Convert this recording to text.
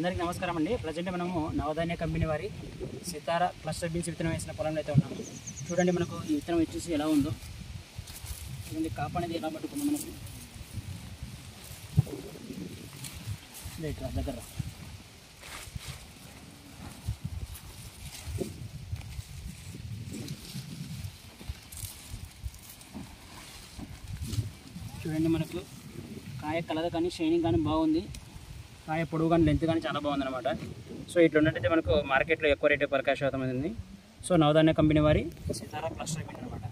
అందరికీ నమస్కారం అండి. ప్రజెంట్ మనము నవధాన్య కంపెనీ వారి సితారా క్లస్టర్ బీన్స్ విత్తనం వేసిన పొలంలో అయితే ఉన్నాము. చూడండి మనకు ఈ విత్తనం వచ్చేసి ఎలా ఉందో చూడండి. కాపు అనేది ఎలా పట్టుకుందో మనకు దగ్గర చూడండి. మనకు కాయ కలర్ కానీ షైనింగ్ కానీ బాగుంది. కాయ పొడవు కానీ లెంత్ కానీ చాలా బాగుంది అనమాట. సో ఇట్లా ఉన్నట్టయితే మనకు మార్కెట్లో ఎక్కువ రేటు పరకాశ శాతం ఉంది. సో నవధాన్య కంపెనీ వారి సితారా క్లస్టర్ బీన్స్ అనమాట.